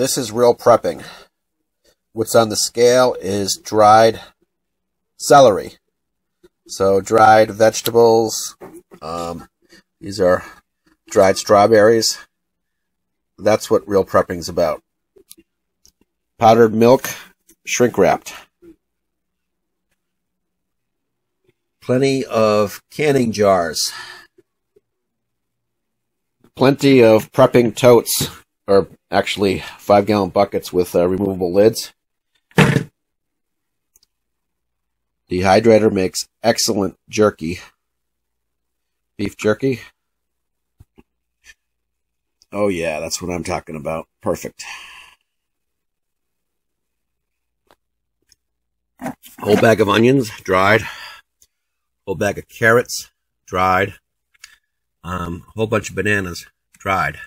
this is real prepping. What's on the scale is dried celery. So dried vegetables. These are dried strawberries. That's what real prepping is about. Powdered milk, shrink wrapped. Plenty of canning jars. Plenty of prepping totes, or actually 5-gallon buckets with removable lids. Dehydrator makes excellent jerky. Beef jerky. Oh yeah, that's what I'm talking about. Perfect. Whole bag of onions, dried. Whole bag of carrots, dried. Whole bunch of bananas, dried.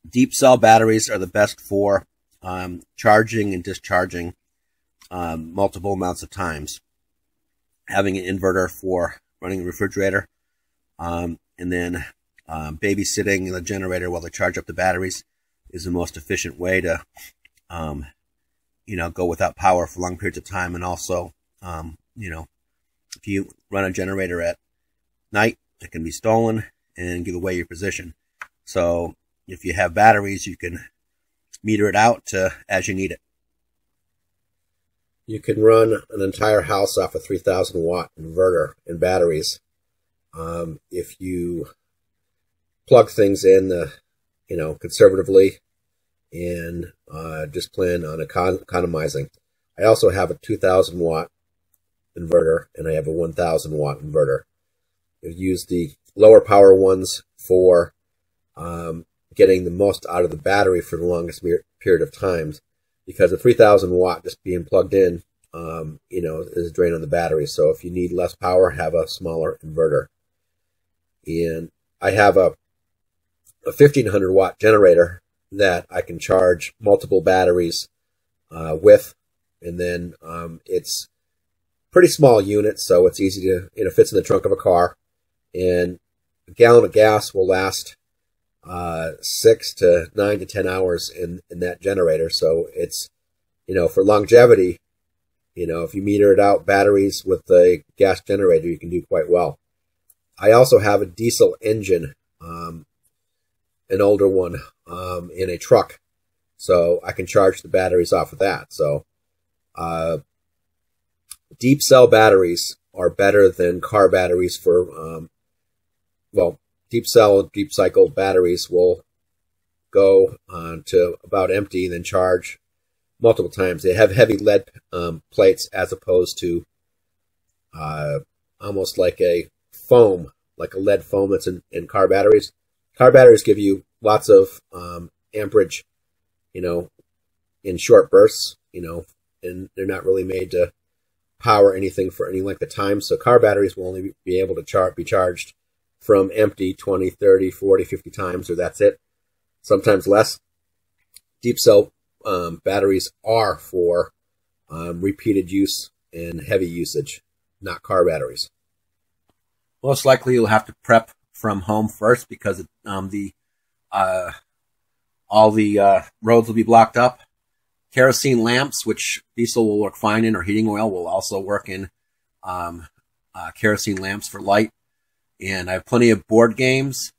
Deep cell batteries are the best for charging and discharging multiple amounts of times. Having an inverter for running the refrigerator, and then babysitting the generator while they charge up the batteries is the most efficient way to, go without power for long periods of time. And also, if you run a generator at night, it can be stolen and give away your position. So if you have batteries, you can meter it out as you need it. You can run an entire house off a 3,000 watt inverter and batteries if you plug things in, conservatively and just plan on economizing. I also have a 2,000 watt inverter and I have a 1,000 watt inverter. I use the lower power ones for getting the most out of the battery for the longest period of times, because the 3,000 watt just being plugged in, is a drain on the battery. So if you need less power, have a smaller inverter. And I have a 1,500 watt generator that I can charge multiple batteries with, and then it's pretty small unit, so it's easy to, fits in the trunk of a car, and a gallon of gas will last 6 to 9 to 10 hours in that generator. So it's, for longevity, if you meter it out batteries with the gas generator, you can do quite well. I also have a diesel engine, an older one, in a truck, so I can charge the batteries off of that. So deep cell batteries are better than car batteries for, deep cell and deep cycle batteries will go to about empty, then charge multiple times. They have heavy lead plates as opposed to almost like a foam, like a lead foam that's in car batteries. Car batteries give you lots of amperage, in short bursts, and they're not really made to power anything for any length of time. So car batteries will only be able to be charged from empty 20, 30, 40, 50 times, or that's it. Sometimes less. Deep cell batteries are for repeated use and heavy usage, not car batteries. Most likely you'll have to prep from home first, because all the roads will be blocked up. Kerosene lamps, which diesel will work fine in, or heating oil will also work in kerosene lamps for light. And I have plenty of board games,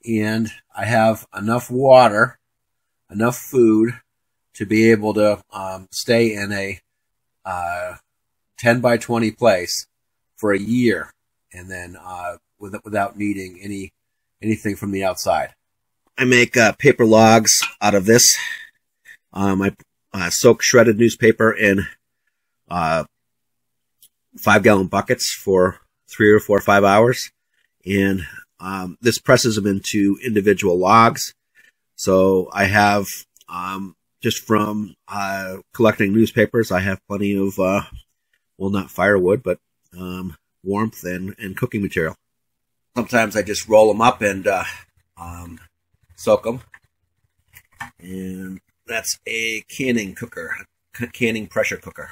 and I have enough water, enough food to be able to stay in a 10 by 20 place for a year, and then without needing anything from the outside. I make paper logs out of this. I soak shredded newspaper in 5-gallon buckets for 3 or 4 or 5 hours. And this presses them into individual logs. So I have, just from collecting newspapers, I have plenty of, not firewood, but warmth and cooking material. Sometimes I just roll them up and soak them. And that's a canning cooker, canning pressure cooker.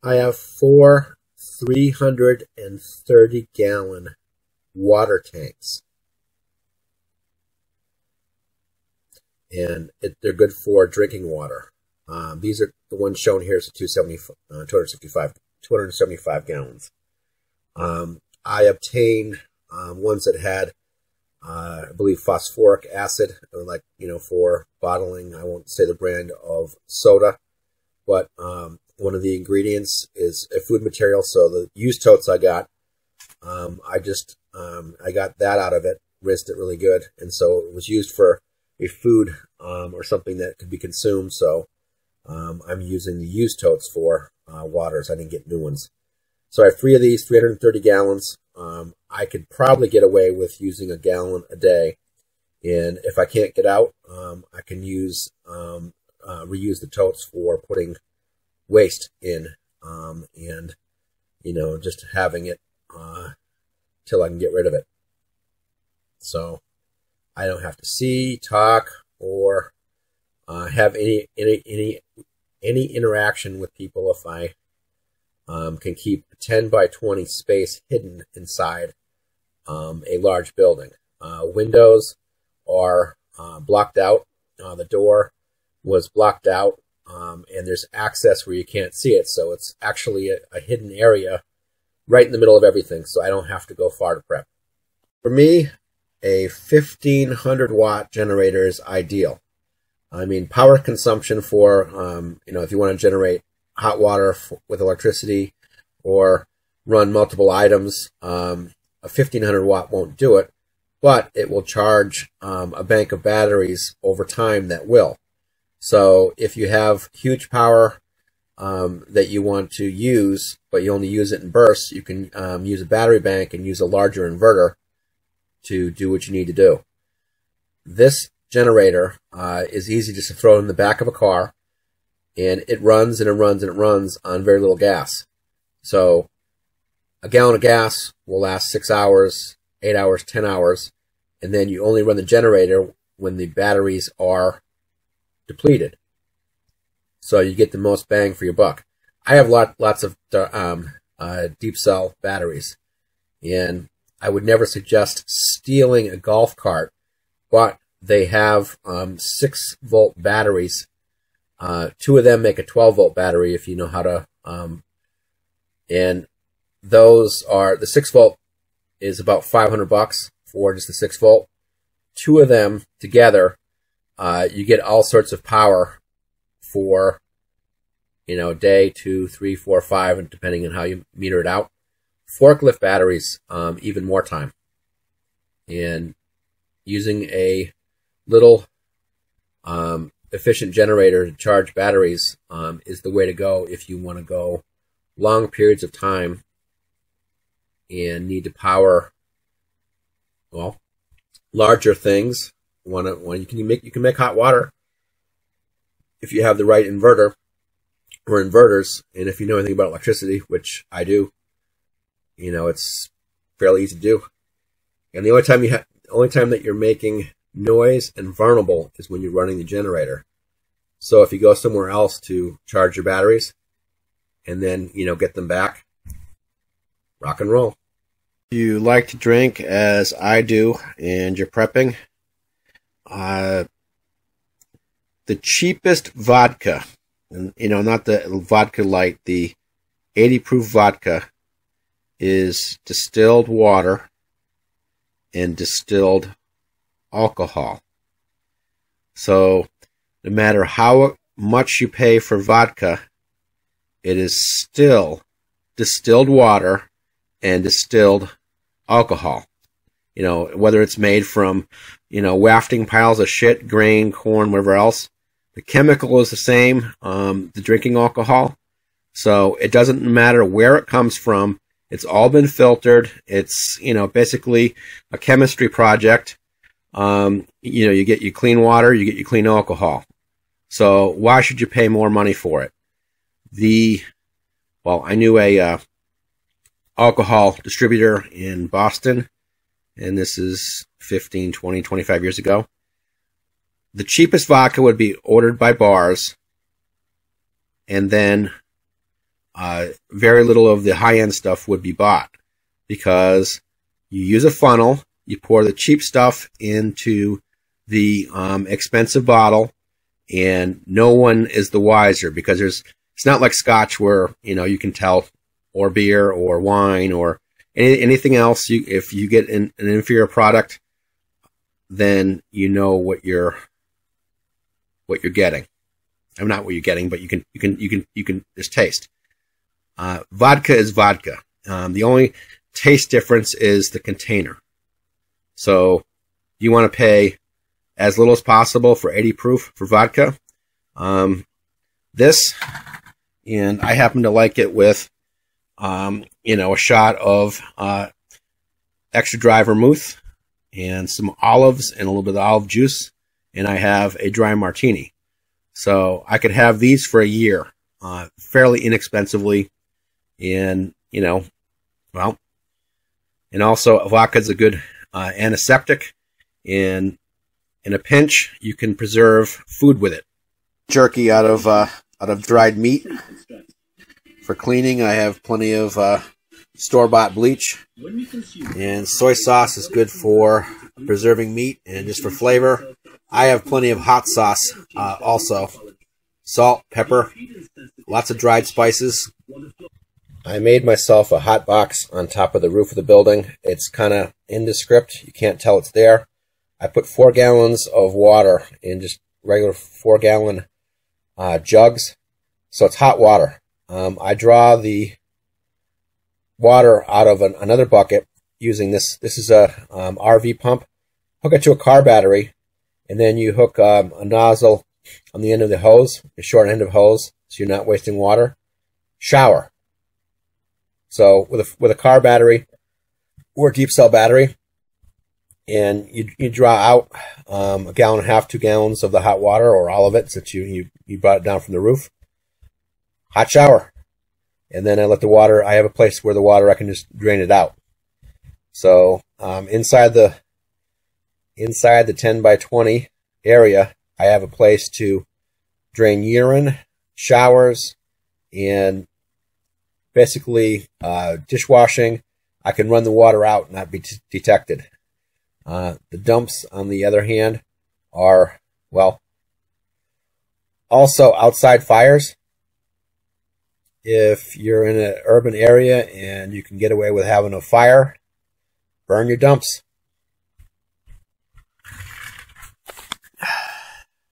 I have 4 330-gallon water tanks and they're good for drinking water. These are the ones shown here is 275 gallons. I obtained ones that had, I believe, phosphoric acid, like, for bottling. I won't say the brand of soda, but one of the ingredients is a food material. So the used totes I got, I got that out of it, rinsed it really good, and so it was used for a food or something that could be consumed. So I'm using the used totes for waters. I didn't get new ones. So I have 3 of these, 330 gallons. I could probably get away with using a gallon a day, and if I can't get out, I can use reuse the totes for putting waste in, and just having it till I can get rid of it. So I don't have to see, talk, or have any interaction with people if I can keep a 10 by 20 space hidden inside a large building. Windows are blocked out. The door was blocked out, and there's access where you can't see it. So it's actually a hidden area right in the middle of everything, so I don't have to go far to prep. For me, a 1500 watt generator is ideal. I mean, power consumption for, if you want to generate hot water with electricity or run multiple items, a 1500 watt won't do it, but it will charge a bank of batteries over time that will. So if you have huge power that you want to use, but you only use it in bursts, you can use a battery bank and use a larger inverter to do what you need to do. This generator is easy just to throw in the back of a car, and it runs and it runs and it runs on very little gas. So a gallon of gas will last 6 hours, 8 hours, 10 hours, and then you only run the generator when the batteries are depleted. So you get the most bang for your buck. I have lots of deep cell batteries, and I would never suggest stealing a golf cart, but they have 6-volt batteries. 2 of them make a 12-volt battery if you know how to, and those are, the 6-volt is about $500 for just the 6-volt. 2 of them together, you get all sorts of power for, a day, 2, 3, 4, 5, and depending on how you meter it out. Forklift batteries, even more time. And using a little efficient generator to charge batteries is the way to go if you want to go long periods of time and need to power, well, larger things. You can make hot water if you have the right inverter or inverters, and if you know anything about electricity, which I do, it's fairly easy to do. And the only time that you're making noise and vulnerable is when you're running the generator. So if you go somewhere else to charge your batteries and then, get them back, rock and roll. If you like to drink as I do and you're prepping, the cheapest vodka, and not the vodka light, the 80 proof vodka, is distilled water and distilled alcohol. So no matter how much you pay for vodka, it is still distilled water and distilled alcohol. Whether it's made from, wafting piles of shit, grain, corn, whatever else, the chemical is the same, the drinking alcohol. So it doesn't matter where it comes from. It's all been filtered. It's, basically a chemistry project. You get your clean water, you get your clean alcohol. So why should you pay more money for it? I knew a alcohol distributor in Boston, and this is 15, 20, 25 years ago. The cheapest vodka would be ordered by bars, and then very little of the high-end stuff would be bought, because you use a funnel, you pour the cheap stuff into the expensive bottle, and no one is the wiser, because it's not like Scotch where, you know, you can tell, or beer or wine or anything else. If you get an inferior product, then you know what you're getting. I'm not what you're getting, but you can just taste. Vodka is vodka. The only taste difference is the container. So you want to pay as little as possible for 80 proof for vodka. This, and I happen to like it with, you know, a shot of extra dry vermouth and some olives and a little bit of olive juice, and I have a dry martini. So I could have these for a year, fairly inexpensively, and, you know, well, and also vodka is a good antiseptic, and in a pinch, you can preserve food with it. Jerky out of dried meat. For cleaning, I have plenty of store-bought bleach, and soy sauce is good for preserving meat and just for flavor. I have plenty of hot sauce also. Salt, pepper, lots of dried spices. I made myself a hot box on top of the roof of the building. It's kind of indescript. You can't tell it's there. I put 4 gallons of water in just regular 4-gallon jugs. So it's hot water. I draw the water out of another bucket using this. This is a RV pump. Hook it to a car battery, and then you hook a nozzle on the end of the hose, the short end of hose, so you're not wasting water. Shower. So with a car battery or a deep cell battery, and you draw out 1.5 gallons, 2 gallons of the hot water, or all of it, since you brought it down from the roof. Hot shower. And then I let the water, I have a place where the water, I can just drain it out. So inside the 10 by 20 area, I have a place to drain urine, showers, and basically dishwashing. I can run the water out and not be detected. The dumps, on the other hand, are, well, also outside fires. If you're in an urban area and you can get away with having a fire, burn your dumps.